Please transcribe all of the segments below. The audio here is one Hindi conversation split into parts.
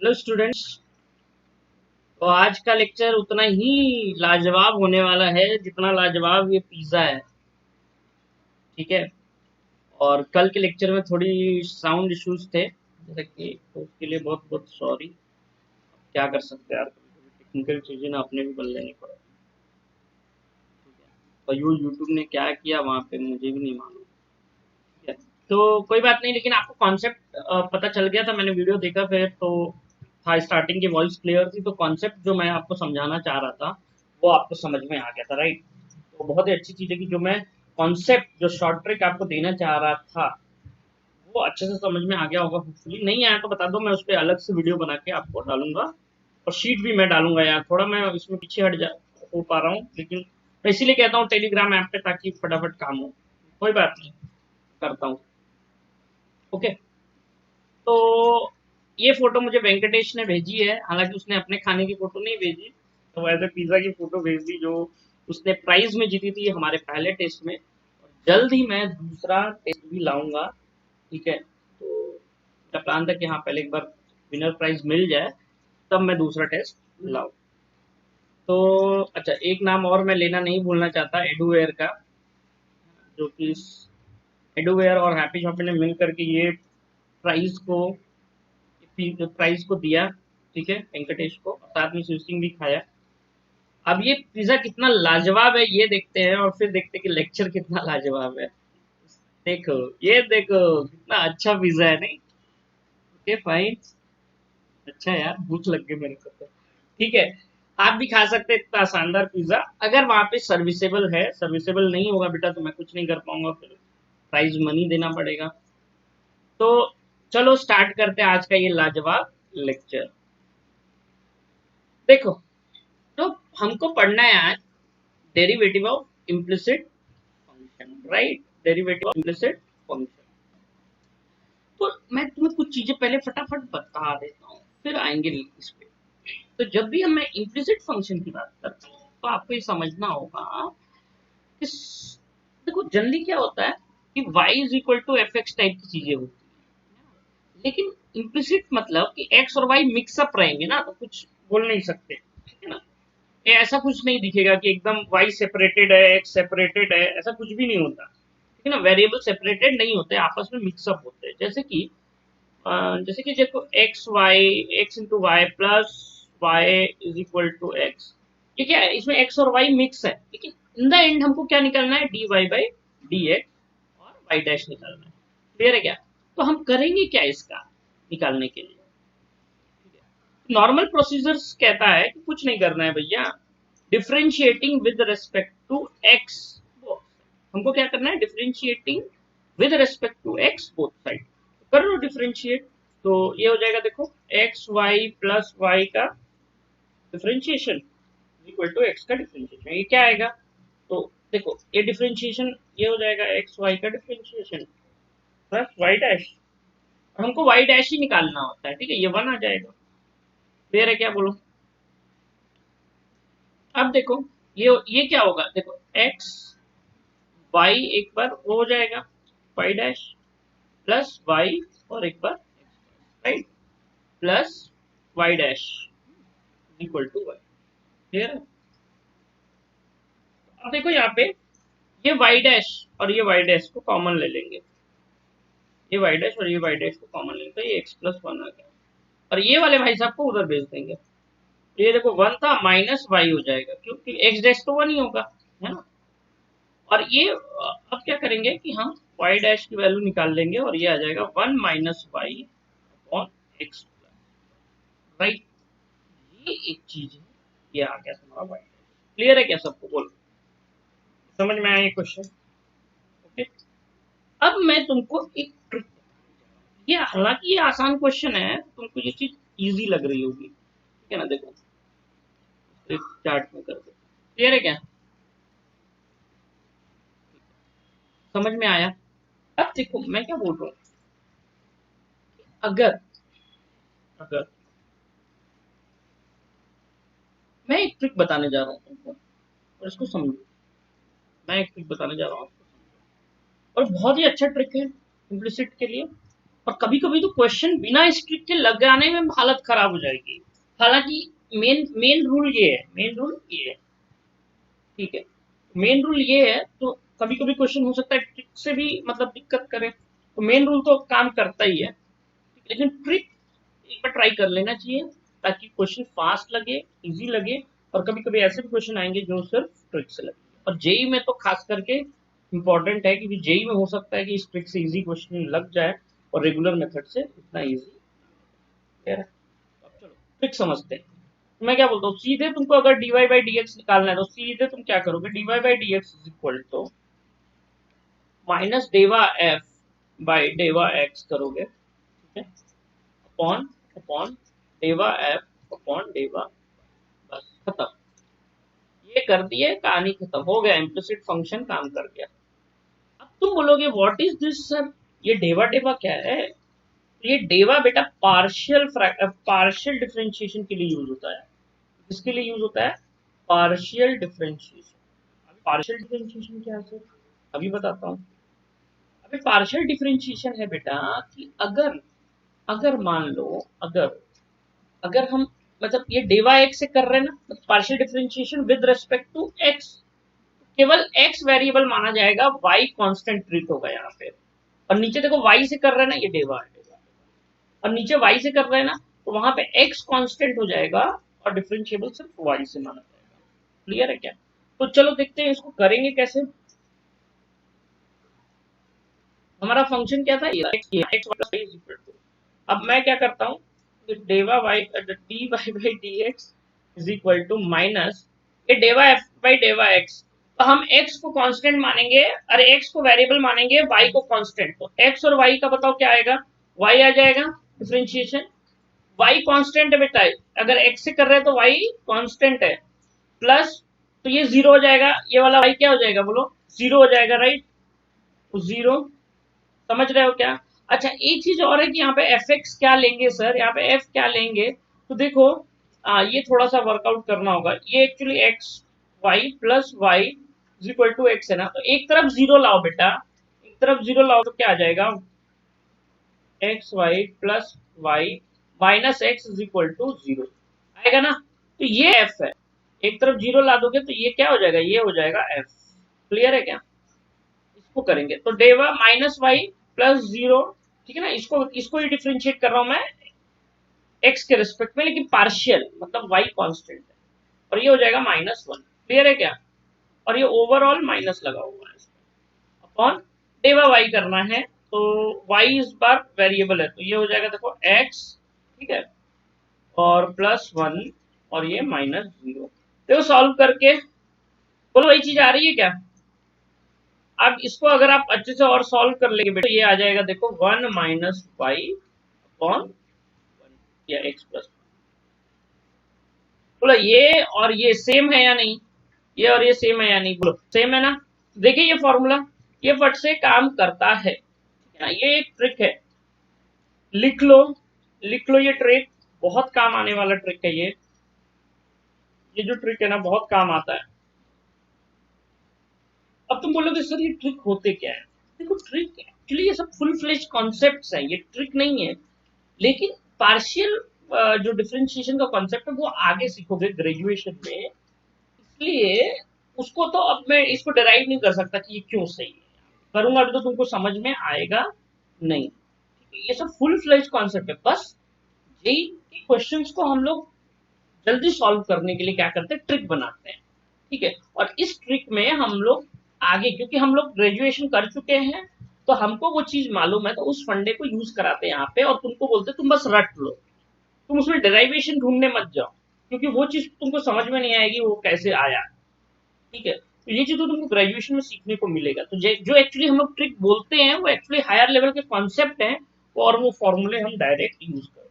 Hello students. तो आज का लेक्चर उतना ही लाजवाब होने वाला है जितना लाजवाब ये पिज्ज़ा है। ठीक है। और कल के लेक्चर में थोड़ी साउंड इश्यूज थे, जैसे कि तो उसके लिए बहुत बहुत सॉरी। क्या कर सकते हैं यार, टेक्निकल चीज़ें ना अपने भी बदल लेनी पड़े। और यूट्यूब ने क्या किया वहाँ पे मुझे भी नहीं मालूम। ठीक है। तो कोई बात नहीं, लेकिन आपको कॉन्सेप्ट पता चल गया था। मैंने वीडियो देखा फिर तो था, स्टार्टिंग की वॉइस क्लियर थी, तो कॉन्सेप्ट जो मैं आपको समझाना चाह रहा था वो आपको समझ में आ गया था, राइट। तो बहुत ही अच्छी चीज़ है कि जो मैं कॉन्सेप्ट जो शॉर्ट ट्रिक आपको देना चाह रहा था वो अच्छे से समझ में आ गया होगा। होपफुली नहीं आया तो बता दो, मैं उस पर अलग से वीडियो बना के आपको डालूंगा। और शीट भी मैं डालूंगा यार, थोड़ा मैं इसमें पीछे हट जा हो पा रहा हूँ, लेकिन मैं इसीलिए कहता हूँ टेलीग्राम ऐप पे, ताकि फटाफट काम हो। कोई बात नहीं, करता हूँ। ओके। तो ये फोटो मुझे वेंकटेश ने भेजी है, हालांकि उसने अपने खाने की फोटो नहीं भेजी, तो वैसे पिज्जा की फोटो भेज दी जो उसने प्राइज में जीती थी हमारे पहले टेस्ट में। और जल्द ही मैं दूसरा टेस्ट भी लाऊंगा। ठीक है। तो मेरा प्लान था कि हाँ, पहले एक बार विनर प्राइज मिल जाए तब मैं दूसरा टेस्ट लाऊं। तो अच्छा, एक नाम और मैं लेना नहीं भूलना चाहता, एडुवेयर का, जो कि एडुवेयर और हैप्पी शॉपिंग ने मिल करके ये प्राइज को प्राइस को दिया। ठीक है, वेंकटेश को, और साथ में स्विचिंग भी खाया। अब ये पिज्जा कितना लाजवाब है ये देखते हैं, और फिर देखते हैं कि लेक्चर कितना लाजवाब है। देखो, ये देखो कितना अच्छा पिज्जा है, नहीं? Okay fine. अच्छा यार, भूख लग गई मेरे को तो। ठीक है। आप भी खा सकते हैं इतना शानदार पिज्जा, अगर वहां पे सर्विसेबल है। सर्विसेबल नहीं होगा बेटा तो मैं कुछ नहीं कर पाऊंगा, फिर प्राइज मनी देना पड़ेगा। तो चलो स्टार्ट करते हैं आज का ये लाजवाब लेक्चर। देखो, तो हमको पढ़ना है आज derivative of implicit function, right. Derivative of implicit function. तो मैं तुम्हें कुछ चीजें पहले फटाफट बता देता हूँ, फिर आएंगे इस पे। तो जब भी हम मैं इम्प्लिसिट फंक्शन की बात करता हूँ तो आपको ये समझना होगा कि देखो जनरली क्या होता है कि y is equal to F X type की चीजें होती है, लेकिन इम्प्लिसिट मतलब कि x और y मिक्सअप रहेंगे ना, तो कुछ बोल नहीं सकते, ठीक है ना। ये ऐसा कुछ नहीं दिखेगा कि एकदम y सेपरेटेड है, x सेपरेटेड है, ऐसा कुछ भी नहीं होता। ठीक है ना, वेरिएबल सेपरेटेड नहीं होते, आपस में मिक्सअप होते हैं। जैसे कि देखो x Y, X into Y plus Y is equal to X. ये क्या है, इसमें एक्स और वाई मिक्स है, लेकिन इन द एंड हमको क्या निकालना है, D Y by D X और वाई डैश निकालना है। क्लियर है क्या? तो हम करेंगे क्या इसका निकालने के लिए? नॉर्मल प्रोसीजर्स कहता है कि कुछ नहीं करना है भैया, differentiating with respect to x. हमको क्या करना है, differentiating with respect to x both side. कर लो डिफरेंशिएट। तो ये हो जाएगा, देखो, एक्स वाई प्लस वाई का डिफरेंशिएशन इक्वल टू एक्स का डिफरेंशिएशन। ये क्या आएगा? तो देखो, ये डिफरेंशिएशन ये हो जाएगा एक्स वाई का डिफरेंशिएशन प्लस वाई डैश। हमको वाई डैश ही निकालना होता है, ठीक है, ये वन आ जाएगा। क्लियर है क्या, बोलो। अब देखो, ये क्या होगा, देखो एक्स वाई एक बार वो हो जाएगा वाई डैश प्लस वाई, और एक बार right plus Y dash equal to Y. Clear है? अब देखो यहाँ पे ये वाई डैश और ये वाई डैश को कॉमन ले लेंगे, ये वाई डैश और ये वाई डैश को कॉमन लेंगे, तो ये एक्स प्लस वन आ गया। और ये वाले भाई साहब को उधर भेज देंगे। तो ये देखो वन था माइनस वाई हो जाएगा, क्योंकि एक्स डैश तो वन ही होगा, है ना। और ये अब क्या करेंगे कि हम वाई डैश की वैल्यू निकाल लेंगे, और ये आ जाएगा one minus y upon x, right. ये एक चीज है, ये आ गया तुम्हारा वाई। क्लियर है क्या सबको, बोलो। समझ में आया ये क्वेश्चन? ओके। अब मैं तुमको एक ट्रिक, ये हालांकि ये आसान क्वेश्चन है, तुमको ये चीज इजी लग रही होगी, ठीक है ना। देखो एक चार्ट में कर दो। क्लियर है क्या? समझ में आया? अब देखो मैं क्या बोल रहा हूँ, अगर अगर मैं एक ट्रिक बताने जा रहा हूँ तुमको, और इसको समझो। मैं एक ट्रिक बताने जा रहा हूँ, और बहुत ही अच्छा ट्रिक है इम्प्लिसिट के लिए। और कभी कभी तो क्वेश्चन बिना इस ट्रिक के लगाने में हालत खराब हो जाएगी। हालांकि मेन मेन रूल ये है, मेन रूल ये है, ठीक है, मेन रूल ये है। तो कभी कभी क्वेश्चन हो सकता है ट्रिक से भी मतलब दिक्कत करे, तो मेन रूल तो काम करता ही है, लेकिन ट्रिक एक बार ट्राई कर लेना चाहिए ताकि क्वेश्चन फास्ट लगे, इजी लगे। और कभी कभी ऐसे भी क्वेश्चन आएंगे जो सिर्फ ट्रिक से लगे, और जेई में तो खास करके इंपॉर्टेंट है, क्योंकि जेई में हो सकता है कि इस ट्रिक से इजी क्वेश्चन लग जाए और रेगुलर मेथड से उतना इजी। अब चलो ट्रिक समझते हैं। तो मैं क्या बोलता हूँ, सीधे तुमको अगर dy बाई डी एक्स निकालना है तो सीधे तुम क्या करोगे, dy by D x is equal to minus डेवा एफ बाई डेवा एक्स करोगे, ठीक है, अपॉन अपॉन डेवा एफ अपॉन डेवा, बस खत्म। ये कर दिए, कहानी खत्म हो गया, इम्प्लिसिट फंक्शन काम कर गया। अब तुम बोलोगे व्हाट इज दिस सर, ये डेवा डेवा क्या है। ये डेवा बेटा पार्शियल डिफरेंशिएशन के लिए यूज होता है। किसके लिए यूज होता है, पार्शियल डिफरेंशिएशन। पार्शियल डिफरेंशिएशन क्या है सर, अभी बताता हूँ। अभी पार्शियल डिफरेंशिएशन है बेटा कि अगर अगर मान लो, अगर अगर हम मतलब ये डेवा एक्स से कर रहे हैं ना, partial differentiation with respect to x, केवल एक्स वेरिएबल माना जाएगा, वाई कांस्टेंट ट्रीट होगा यहाँ पे। और नीचे देखो वाई से कर रहे हैं ना, ये डेवा है, और नीचे वाई से कर रहे हैं ना, तो वहां पे एक्स कांस्टेंट हो जाएगा और डिफरेंशिएबल सिर्फ वाई से माना जाएगा। क्लियर है क्या। तो चलो देखते हैं इसको करेंगे कैसे। हमारा फंक्शन क्या था, अब मैं क्या करता हूँ, डेवा y d Y by D x is equal to minus ये डेवा एफ बाई डेवा एक्स। तो हम x को कांस्टेंट मानेंगे, अरे x को वेरिएबल मानेंगे, y को कांस्टेंट। तो x और y का बताओ क्या आएगा, y आ जाएगा डिफरेंशिएशन। y कांस्टेंट है बेटा, अगर x से कर रहे हैं तो y कांस्टेंट है, प्लस तो ये जीरो हो जाएगा, ये वाला y क्या हो जाएगा बोलो, जीरो हो जाएगा, राइट, तो जीरो। समझ रहे हो क्या। अच्छा एक चीज और है कि यहाँ पे एफ एक्स क्या लेंगे सर, यहाँ पे एफ क्या लेंगे, तो देखो ये थोड़ा सा वर्कआउट करना होगा। ये actually x y plus Y is equal to x है ना, तो एक तरफ जीरो लाओ बेटा, एक तरफ जीरो लाओ तो क्या आ जाएगा, x y plus y minus x is equal to zero आएगा ना। तो ये एफ है, एक तरफ जीरो ला दोगे तो ये क्या हो जाएगा, ये हो जाएगा एफ। क्लियर है क्या। इसको करेंगे तो डेवा माइनस वाई प्लस जीरो, ठीक है ना, इसको इसको ही डिफ्रेंशिएट कर रहा हूं मैं एक्स के रिस्पेक्ट में, लेकिन पार्शियल मतलब वाई कांस्टेंट है, और ये हो जाएगा माइनस वन। क्लियर है क्या। और ये ओवरऑल माइनस लगा हुआ है अपॉन डेवा वाई करना है, तो वाई इस बार वेरिएबल है, तो ये हो जाएगा देखो एक्स, ठीक है, और प्लस वन, और ये माइनस जीरो। देखो सॉल्व करके बोलो वही चीज आ रही है क्या। अब इसको अगर आप अच्छे से और सॉल्व कर लेंगे बेटा, ये आ जाएगा देखो वन माइनस वाई अपॉन या एक्स प्लस। बोलो ये और ये सेम है या नहीं, ये और ये सेम है या नहीं, बोलो सेम है ना। देखिए ये फॉर्मूला ये फट से काम करता है, ये एक ट्रिक है, लिख लो, लिख लो, ये ट्रिक बहुत काम आने वाला ट्रिक है। ये जो ट्रिक है ना बहुत काम आता है। अब तुम बोलोगे सर ये ट्रिक होते क्या है। देखो ट्रिक एक्चुअली ये सब फुल फ्लेज कॉन्सेप्ट्स हैं, ये ट्रिक नहीं है। लेकिन पार्शियल जो डिफरेंशिएशन का कॉन्सेप्ट है वो आगे सीखोगे ग्रेजुएशन में, इसलिए उसको तो अब मैं इसको डिराइव नहीं कर सकता कि ये क्यों सही है, करूंगा तो तुमको समझ में आएगा नहीं। ये सब फुल फ्लेज कॉन्सेप्ट है, बस यही क्वेश्चंस को हम लोग जल्दी सॉल्व करने के लिए क्या करते हैं, ट्रिक बनाते हैं, ठीक है। और इस ट्रिक में हम लोग आगे, क्योंकि हम लोग ग्रेजुएशन कर चुके हैं तो हमको वो चीज मालूम है, तो उस फंडे को यूज कराते हैं यहाँ पे, और तुमको बोलते तुम बस रट लो, तुम उसमें डेराइवेशन ढूंढने मत जाओ, क्योंकि वो चीज तुमको समझ में नहीं आएगी वो कैसे आया, ठीक है। तो ये चीज तो तुमको ग्रेजुएशन में सीखने को मिलेगा। तो जो एक्चुअली हम लोग ट्रिक बोलते हैं वो एक्चुअली हायर लेवल के कॉन्सेप्ट हैं, और वो फॉर्मूले हम डायरेक्ट यूज करते हैं,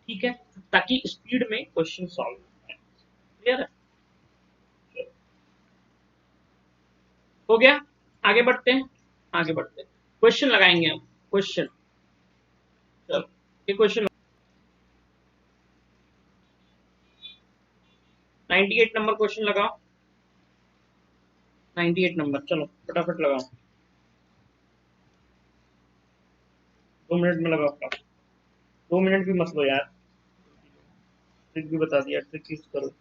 ठीक है, ताकि स्पीड में क्वेश्चन सॉल्व हो। क्लियर है, हो गया। आगे बढ़ते हैं, आगे बढ़ते हैं, क्वेश्चन लगाएंगे हम, क्वेश्चन। चलो ये क्वेश्चन 98 नंबर क्वेश्चन लगाओ, 98 नंबर, चलो फटाफट लगाओ। 2 मिनट में लगाऊंगा। 2 मिनट भी मत लो यार। ट्रिक भी बता दिया, ट्रिक यूज करो।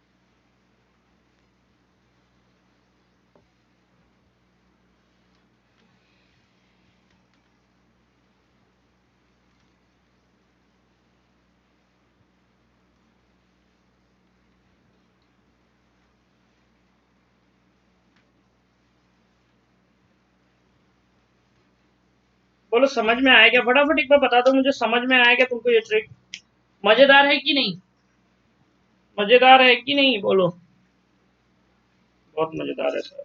बोलो समझ में आया क्या? फटाफट एक बार बता दो मुझे, समझ में आया क्या तुमको ये ट्रिक? मजेदार है कि नहीं? मजेदार है कि नहीं बोलो। बहुत मजेदार है सर।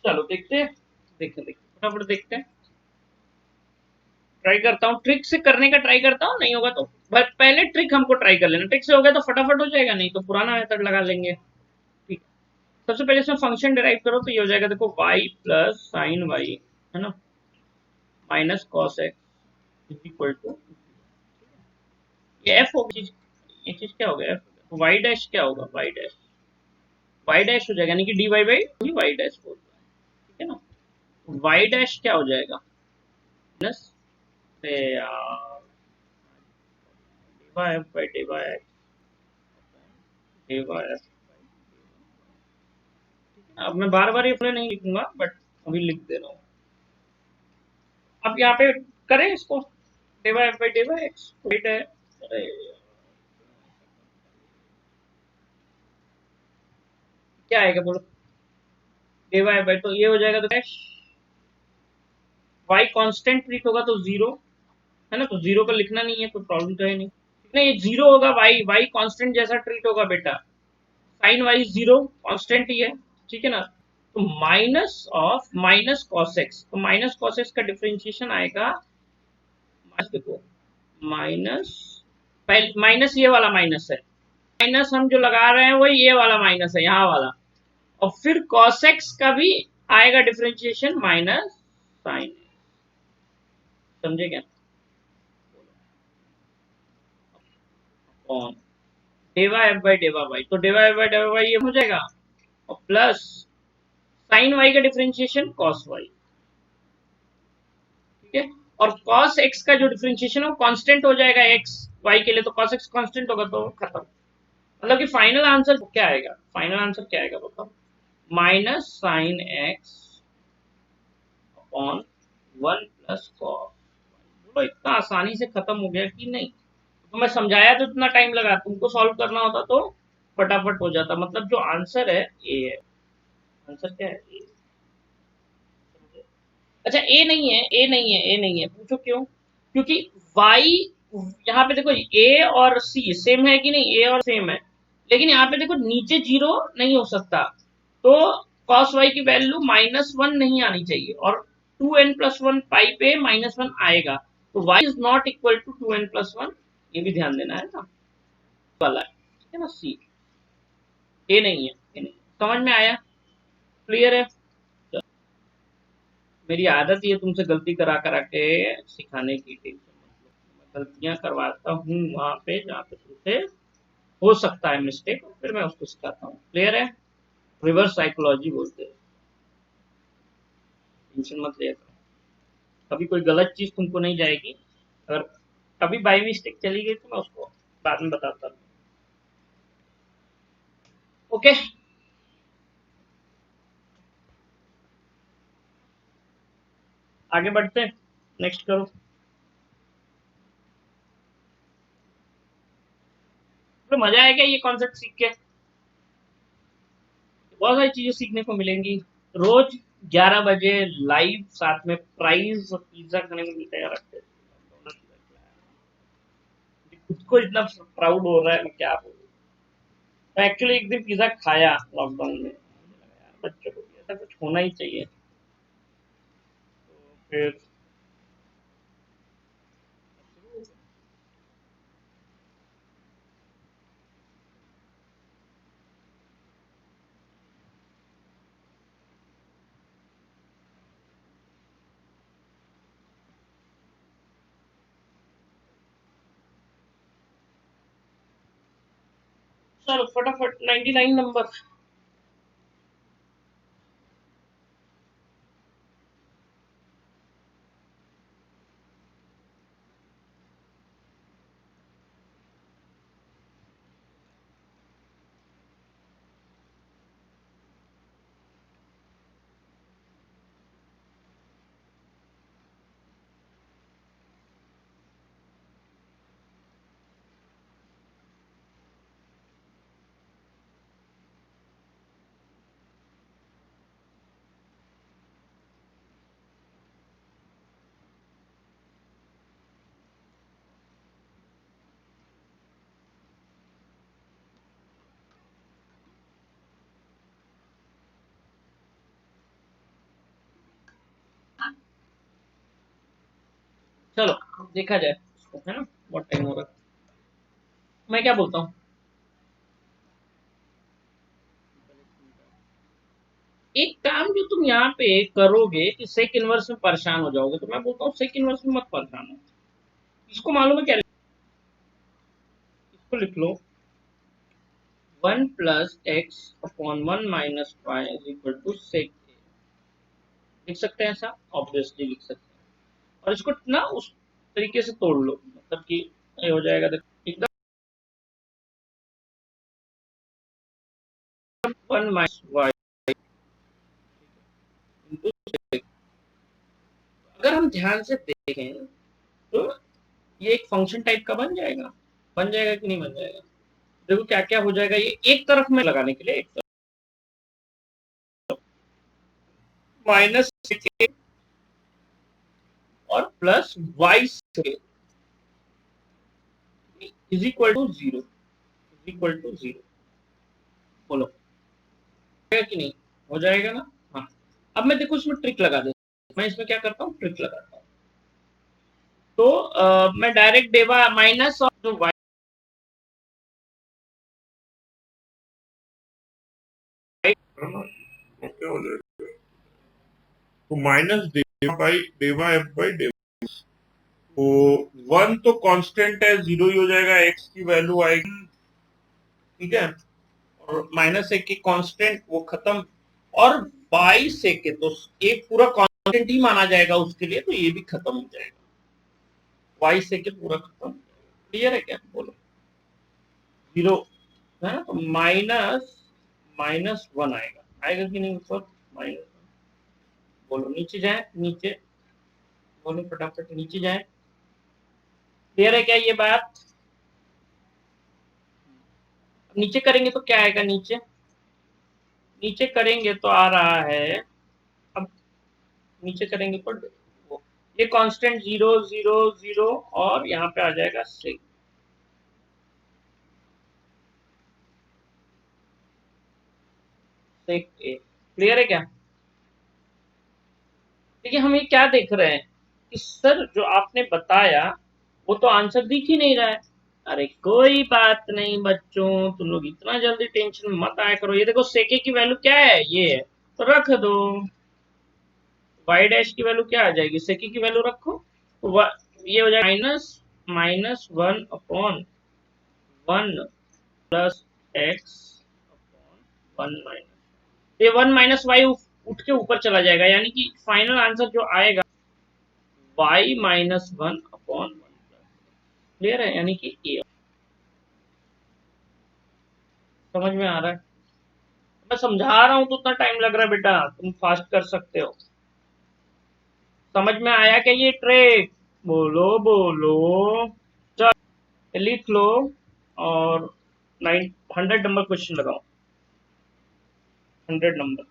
चलो देखते हैं, देखते देखते फटाफट देखते हैं। ट्राई करता हूँ, ट्रिक से करने का ट्राई करता हूँ, नहीं होगा तो बट पहले ट्रिक हमको ट्राई कर लेना। ट्रिक से हो गया तो फटाफट हो जाएगा, नहीं तो पुराना मेथड लगा लेंगे। ठीक है, सबसे पहले इसमें फंक्शन डिराइव करो तो ये हो जाएगा, देखो y प्लस साइन वाई है ना, minus cos x is equal to, ये एफ हो चीज, ये चीज क्या हो गया, एफ वाई डैश क्या होगा, वाई डैश हो जाएगा, यानी कि d Y by y dash बोल रहा है, ठीक है ना। वाई डैश क्या हो जाएगा, माइनस डिवा एफ बाई डिवा एक्स, डिवा एफ। अब मैं बार बार ये अपने नहीं लिखूंगा बट अभी लिख दे रहा हूँ। अब यहाँ पे करें इसको, डिवा एफ बाई डिवा एक्स वेट है, अरे क्या आएगा बोलो, डिवा एफ बाई, तो ये हो जाएगा, तो डैश वाई कांस्टेंट ट्रीट होगा तो जीरो है ना, तो जीरो का लिखना नहीं है, कोई प्रॉब्लम तो है नहीं। नहीं ये जीरो होगा, वाई वाई कांस्टेंट जैसा ट्रीट होगा बेटा, साइन वाई जीरो कांस्टेंट ही है, ठीक है ना। तो minus of minus cos x, तो माइनस कॉस एक्स का डिफरेंशिएशन आएगा, देखो माइनस, पहले माइनस ये वाला माइनस है, माइनस हम जो लगा रहे हैं वो ये वाला माइनस है, यहाँ वाला, और फिर cos x का भी आएगा डिफरेंशिएशन माइनस साइन, समझे क्या? ऑन डेवा एफ बाई डेवा वाई, तो डेवा एफ बाई डेवा वाई ये हो जाएगा, और प्लस साइन वाई का डिफरेंशिएशन cos वाई, ठीक है। और cos x का जो डिफरेंशिएशन है वो कांस्टेंट हो जाएगा x y के लिए, तो cos x कांस्टेंट होगा तो खत्म। मतलब कि फाइनल आंसर क्या आएगा, फाइनल आंसर क्या आएगा बताओ, minus sine x upon 1 plus cos. बोलो इतना आसानी से खत्म हो गया कि नहीं? तो मैं समझाया तो इतना टाइम लगा, तुमको सॉल्व करना होता तो फटाफट हो जाता। मतलब जो आंसर है ए है, आंसर क्या है ए। अच्छा ए नहीं है, ए नहीं है, ए नहीं है, पूछो क्यों? क्योंकि y यहाँ पे देखो ए और सी सेम है कि नहीं, ए और सेम है, लेकिन यहाँ पे देखो नीचे जीरो नहीं हो सकता, तो cos y की वैल्यू -1 नहीं आनी चाहिए, और 2n+1 पाई पे -1 आएगा, तो y is not equal to 2n+1, ये भी ध्यान देना है ना, वाला है, ठीक है ना, सी, ए नहीं है, ए नहीं। समझ में आया, क्लियर है? मेरी आदत ये तुमसे गलती करा करा के सिखाने की, टेंशन, गलतियां करवाता हूँ वहां पे जहाँ पे तुमसे हो सकता है मिस्टेक, फिर मैं उसको सिखाता हूँ, क्लियर है? रिवर्स साइकोलॉजी बोलते हैं, टेंशन मत लिया करो, कभी कोई गलत चीज तुमको नहीं जाएगी, अगर कभी बाई मिस्टेक चली गई तो मैं उसको बाद में बताता हूँ, ओके। आगे बढ़ते हैं, नेक्स्ट करो। तो मजा आएगा ये कॉन्सेप्ट सीख के, बहुत सारी चीजें सीखने को मिलेंगी। रोज 11 बजे लाइव साथ में प्राइज और पिज्जा खाने को मिलता है यार, खुद को इतना प्राउड हो रहा है, मैं क्या बोलूं। मैं एक्चुअली एक दिन पिज्जा खाया लॉकडाउन में, यार बच्चों को भी ऐसा कुछ होना ही चाहिए, तो फिर चलो फटाफट 99 नंबर। चलो देखा जाए इसको, है ना, बहुत टाइम हो रहा है। मैं क्या बोलता हूँ, एक काम जो तुम यहाँ पे करोगे कि सेक इनवर्स में परेशान हो जाओगे, तो मैं बोलता हूँ सेक इनवर्स में मत परेशान हो। इसको मालूम है क्या, इसको लिख लो 1 + x/(1 - y) = सेक। लिख सकते हैं ऐसा, ऑब्वियसली लिख सकते हैं। और इसको ना उस तरीके से तोड़ लो, मतलब कि ये हो जाएगा एकदम 1 - y into sec। अगर हम ध्यान से देखें तो ये एक फंक्शन टाइप का बन जाएगा कि नहीं बन जाएगा। देखो क्या क्या हो जाएगा, ये एक तरफ में लगाने के लिए एक तरफ माइनस और plus Y is equal to zero, बोलो कि नहीं, हो जाएगा ना। हाँ, अब मैं देखो इसमें ट्रिक लगा देता हूँ, मैं इसमें क्या करता हूँ, ट्रिक लगाता हूँ। तो मैं डायरेक्ट डेवा माइनस और जो वाई क्या हो जाएगा, तो माइनस डेवा एफ बाई डेवा। तो 1 तो कांस्टेंट है, 0 ही हो जाएगा, एक्स की वैल्यू आएगी, ठीक है। और -1 की कांस्टेंट वो खत्म, और 22 के तो एक पूरा कांस्टेंट ही माना जाएगा उसके लिए, तो ये भी खत्म हो जाएगा, 22 के पूरा खत्म। क्लियर है क्या, बोलो। 0 है ना, तो -1 आएगा, आएगा कि नहीं ऊपर, माइनस। बोलो नीचे जाए, नीचे बोलो फटाफट नीचे जाए। क्लियर है क्या ये बात। नीचे करेंगे तो क्या आएगा, नीचे नीचे करेंगे तो आ रहा है, अब नीचे करेंगे तो ये कांस्टेंट 0 0 0 और यहाँ पे आ जाएगा 6। क्लियर है क्या। देखिए हम ये क्या देख रहे हैं कि सर जो आपने बताया वो तो आंसर दिख ही नहीं रहा है। अरे कोई बात नहीं बच्चों, तुम लोग इतना जल्दी टेंशन मत आया करो। ये देखो सेके की वैल्यू क्या है, ये है, तो रख दो। वाई डैश की वैल्यू क्या आ जाएगी, सेके की वैल्यू रखो, तो ये हो जाएगा -1/1 प्लस एक्स अपॉन 1 - ये 1 - y उठ के ऊपर चला जाएगा, यानी कि फाइनल आंसर जो आएगा y-1/1। क्लियर है, यानी कि ए। समझ में आ रहा है, मैं समझा रहा हूँ तो उतना टाइम लग रहा है बेटा, तुम फास्ट कर सकते हो। समझ में आया क्या ये ट्रिक, बोलो बोलो। चल लिख लो और 100 नंबर क्वेश्चन लगाओ, 100 नंबर।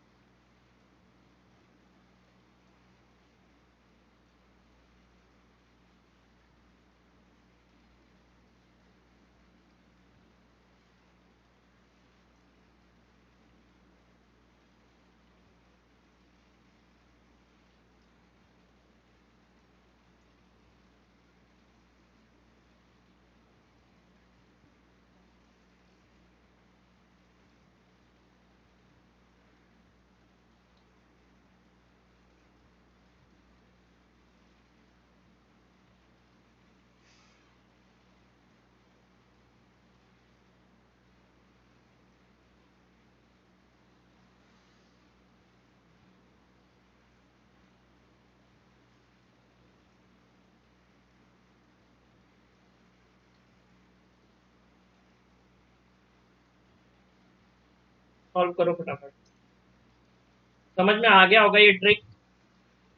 सॉल्व करो फटाफट। समझ में आ गया होगा ये ट्रिक।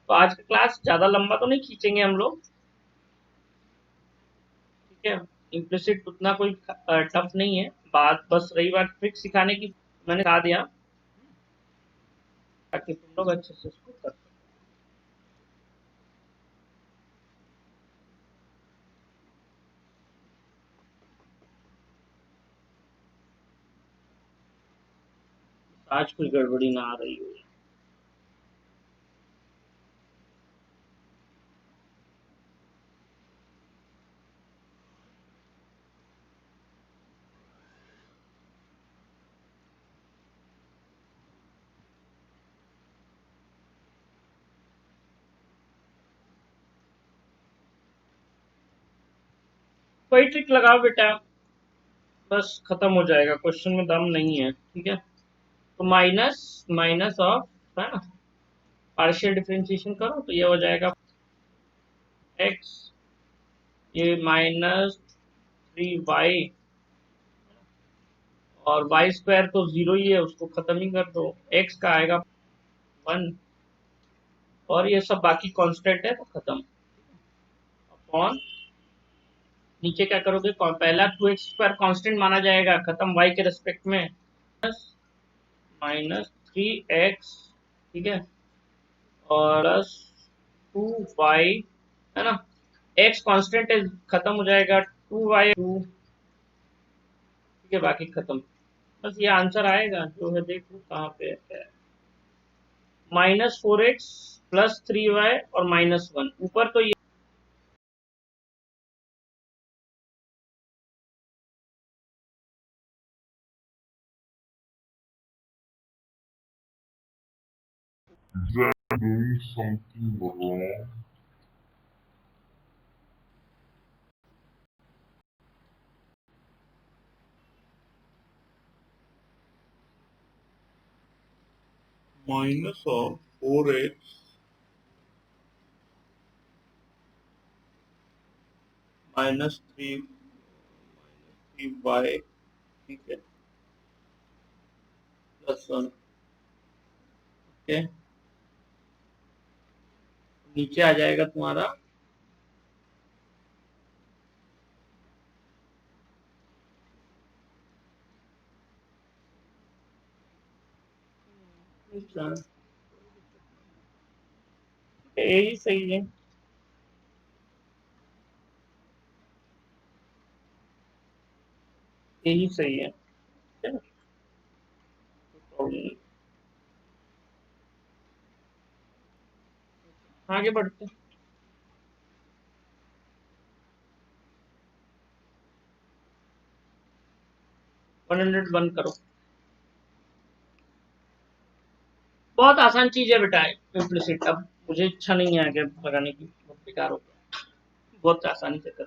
तो आज का क्लास ज्यादा लंबा तो नहीं खींचेंगे हम लोग, ठीक है। इम्प्लिसिट उतना कोई टफ नहीं है, बात बस रही बात ट्रिक सिखाने की, मैंने बता दिया ताकि तुम लोग अच्छे से इसको कर सको। आज कुछ गड़बड़ी ना आ रही हो। कोई ट्रिक लगाओ बेटा, बस खत्म हो जाएगा, क्वेश्चन में दम नहीं है, ठीक है। तो माइनस माइनस ऑफ, है ना, पार्शियल डिफरेंशिएशन करो तो ये हो जाएगा एक्स, ये -3y, और वाई स्क्वायर तो जीरो ही है, उसको खत्म ही कर दो, एक्स का आएगा 1, और ये सब बाकी कांस्टेंट है तो खत्म, अपॉन नीचे क्या करोगे, पहला 2x² कांस्टेंट माना जाएगा, खत्म y के रेस्पेक्ट में, -3x, ठीक है, और +2y, है ना, x कांस्टेंट है, खत्म हो जाएगा 2y 2, ठीक है, बाकी खत्म। बस ये आंसर आएगा जो है, देखो कहाँ पे है, -4x +3y और -1, ऊपर तो ये doing something wrong. Minus of 4x -3y, ठीक है, +1, ओके, नीचे आ जाएगा तुम्हारा यही सही है, यही सही है, ठीक है ना, प्रॉब्लम नहीं। आगे बढ़ते हैं। 101 करो, बहुत आसान चीज है बेटा इम्प्लिसिट। अब मुझे इच्छा नहीं है आगे लगाने की, बहुत बेकार हो गया, बहुत आसानी से कर,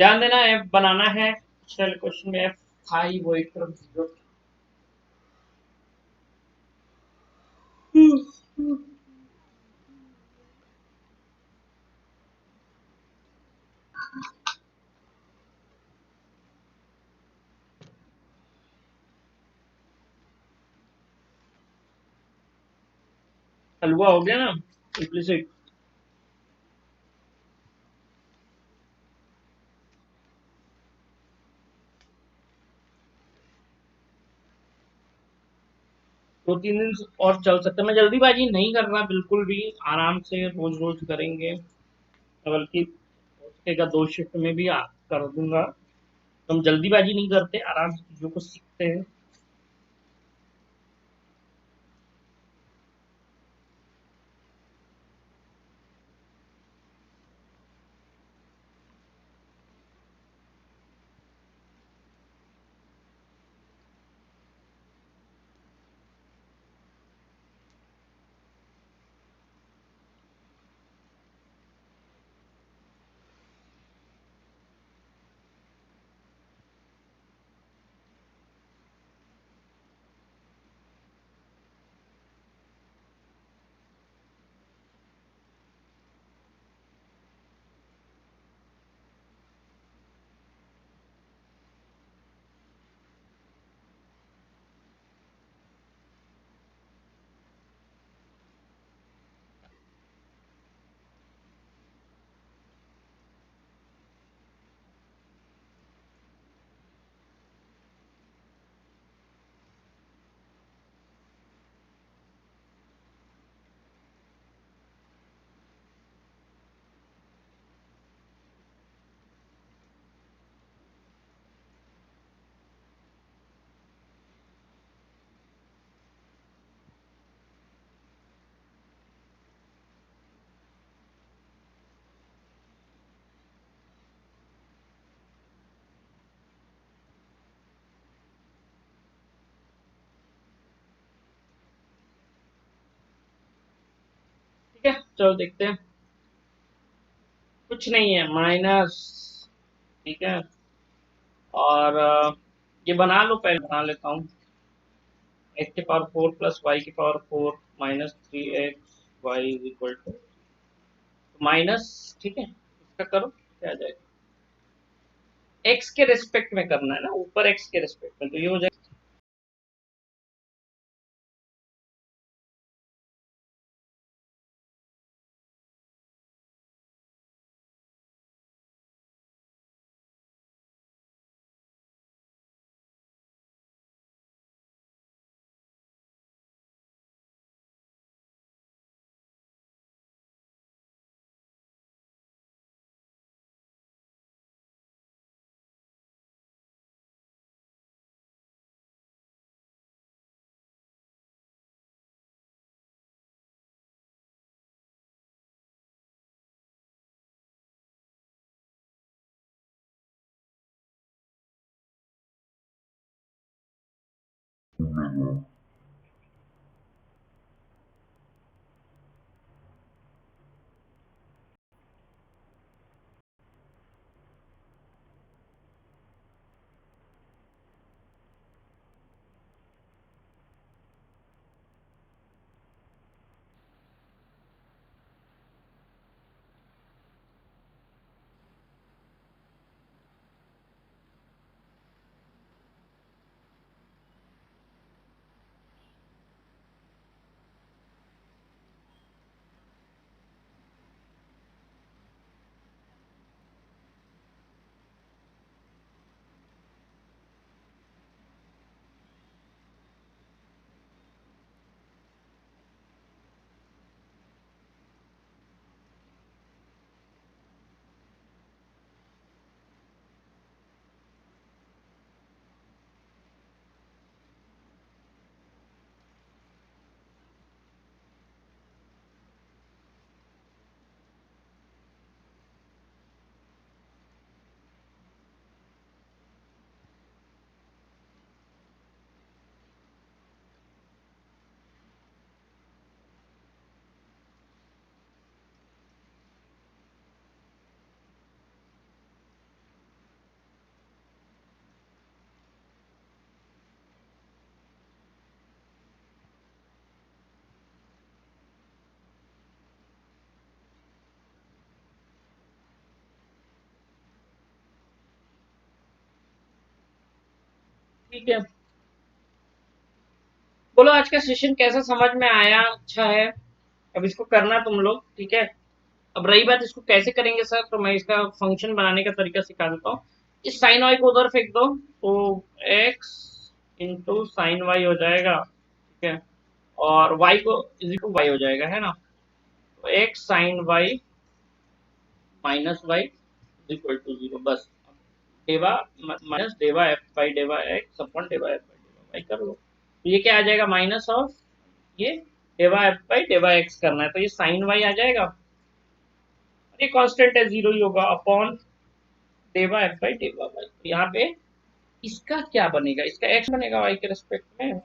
ध्यान देना, एफ बनाना है, पिछले क्वेश्चन में एफ था ही, वो एक तरफ जीरो। हलवा हो गया ना इम्प्लिसिट। दो तीन दिन और चल सकता है, मैं जल्दीबाजी नहीं कर रहा बिल्कुल भी, आराम से रोज रोज करेंगे, बल्कि हो सकेगा 2 शिफ्ट में भी कर दूंगा। तो हम जल्दीबाजी नहीं करते, आराम से चीजों को सीखते हैं। ठीक है, चलो देखते हैं। कुछ नहीं है, माइनस। ठीक है, और ये बना लो, पहले बना लेता हूँ। एक्स की पावर 4 प्लस वाई की power 4 minus 3x y is equal to minus. ठीक है, इसका करो, क्या आ जाएगा? एक्स के रिस्पेक्ट में करना है ना, ऊपर एक्स के रिस्पेक्ट में, तो ये हो जाएगा ठीक है। बोलो आज का सेशन कैसा समझ में आया? अच्छा है, अब इसको करना तुम लोग, ठीक है। अब रही बात इसको कैसे करेंगे सर, तो मैं इसका फंक्शन बनाने का तरीका सिखा देता हूँ। इस साइन वाई को उधर फेंक दो, तो एक्स इंटू साइन वाई हो जाएगा, ठीक है। और वाई को इज इक्वल वाई हो जाएगा, है ना। तो x sine y minus y is equal to 0, बस। डेवा माइनस डेवा एफ बाई डेवा एक्स अपन डेवा एफ बाई डेवा वाई कर लो, तो ये क्या आ जाएगा? माइनस ऑफ ये डेवा एफ बाई डेवा एक्स करना है, तो ये साइन वाई आ जाएगा। ये कांस्टेंट है, 0 ही होगा, अपॉन डेवा एफ बाई डेवा वाई। तो यहाँ पे इसका क्या बनेगा? इसका एक्स बनेगा वाई के रेस्पेक्ट में।